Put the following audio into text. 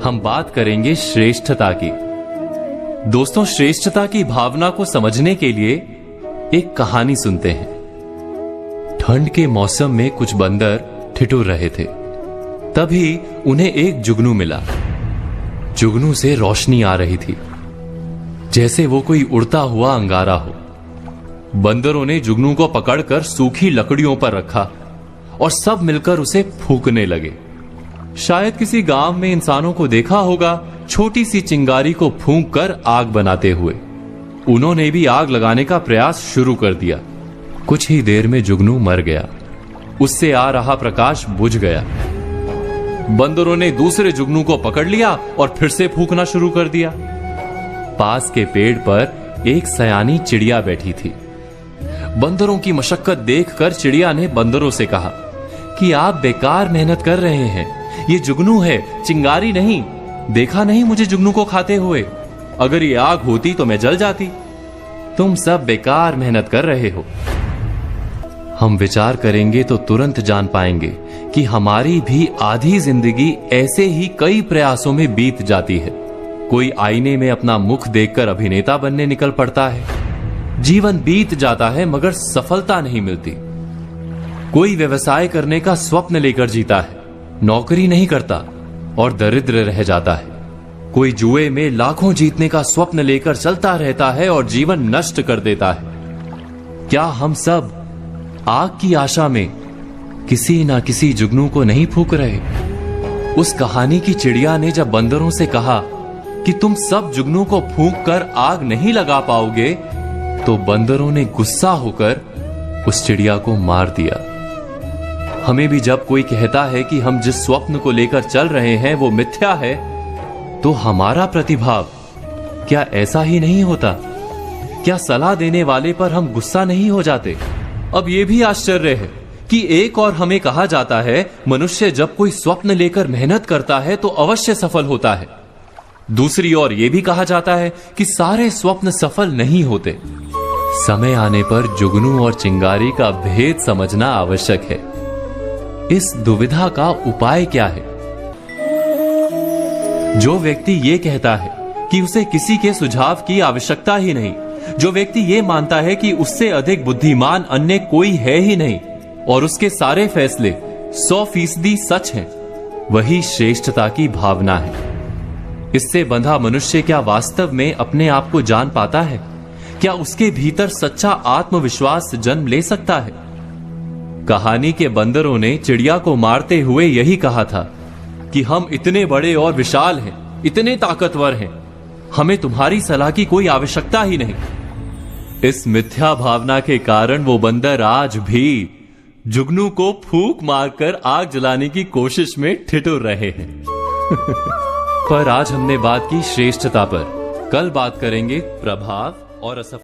हम बात करेंगे श्रेष्ठता की। दोस्तों, श्रेष्ठता की भावना को समझने के लिए एक कहानी सुनते हैं। ठंड के मौसम में कुछ बंदर ठिठुर रहे थे। तभी उन्हें एक जुगनू मिला। जुगनू से रोशनी आ रही थी, जैसे वो कोई उड़ता हुआ अंगारा हो। बंदरों ने जुगनू को पकड़कर सूखी लकड़ियों पर रखा और सब मिलकर उसे फूंकने लगे। शायद किसी गांव में इंसानों को देखा होगा छोटी सी चिंगारी को फूंक कर आग बनाते हुए। उन्होंने भी आग लगाने का प्रयास शुरू कर दिया। कुछ ही देर में जुगनू मर गया। उससे आ रहा प्रकाश बुझ गया। बंदरों ने दूसरे जुगनू को पकड़ लिया और फिर से फूंकना शुरू कर दिया। पास के पेड़ पर एक सयानी चिड़िया बैठी थी। बंदरों की मशक्कत देखकर चिड़िया ने बंदरों से कहा कि आप बेकार मेहनत कर रहे हैं। ये जुगनू है, चिंगारी नहीं। देखा नहीं मुझे जुगनू को खाते हुए? अगर ये आग होती तो मैं जल जाती। तुम सब बेकार मेहनत कर रहे हो। हम विचार करेंगे तो तुरंत जान पाएंगे कि हमारी भी आधी जिंदगी ऐसे ही कई प्रयासों में बीत जाती है। कोई आईने में अपना मुख देखकर अभिनेता बनने निकल पड़ता है। जीवन बीत जाता है मगर सफलता नहीं मिलती। कोई व्यवसाय करने का स्वप्न लेकर जीता है, नौकरी नहीं करता और दरिद्र रह जाता है। कोई जुए में लाखों जीतने का स्वप्न लेकर चलता रहता है और जीवन नष्ट कर देता है। क्या हम सब आग की आशा में किसी ना किसी जुगनू को नहीं फूंक रहे? उस कहानी की चिड़िया ने जब बंदरों से कहा कि तुम सब जुगनू को फूंक कर आग नहीं लगा पाओगे, तो बंदरों ने गुस्सा होकर उस चिड़िया को मार दिया। हमें भी जब कोई कहता है कि हम जिस स्वप्न को लेकर चल रहे हैं वो मिथ्या है, तो हमारा प्रतिभाव क्या ऐसा ही नहीं होता? क्या सलाह देने वाले पर हम गुस्सा नहीं हो जाते? अब यह भी आश्चर्य है कि एक और हमें कहा जाता है मनुष्य जब कोई स्वप्न लेकर मेहनत करता है तो अवश्य सफल होता है। दूसरी ओर यह भी कहा जाता है कि सारे स्वप्न सफल नहीं होते। समय आने पर जुगनू और चिंगारी का भेद समझना आवश्यक है। इस दुविधा का उपाय क्या है? जो व्यक्ति ये कहता है कि उसे किसी के सुझाव की आवश्यकता ही नहीं, जो व्यक्ति ये मानता है कि उससे अधिक बुद्धिमान अन्य कोई है ही नहीं और उसके सारे फैसले 100% सच हैं, वही श्रेष्ठता की भावना है। इससे बंधा मनुष्य क्या वास्तव में अपने आप को जान पाता है? क्या उसके भीतर सच्चा आत्मविश्वास जन्म ले सकता है? कहानी के बंदरों ने चिड़िया को मारते हुए यही कहा था कि हम इतने बड़े और विशाल हैं, इतने ताकतवर हैं, हमें तुम्हारी सलाह की कोई आवश्यकता ही नहीं। इस मिथ्या भावना के कारण वो बंदर आज भी जुगनू को फूंक मारकर आग जलाने की कोशिश में ठिठुर रहे हैं। पर आज हमने बात की श्रेष्ठता पर। कल बात करेंगे प्रभाव और असफलता।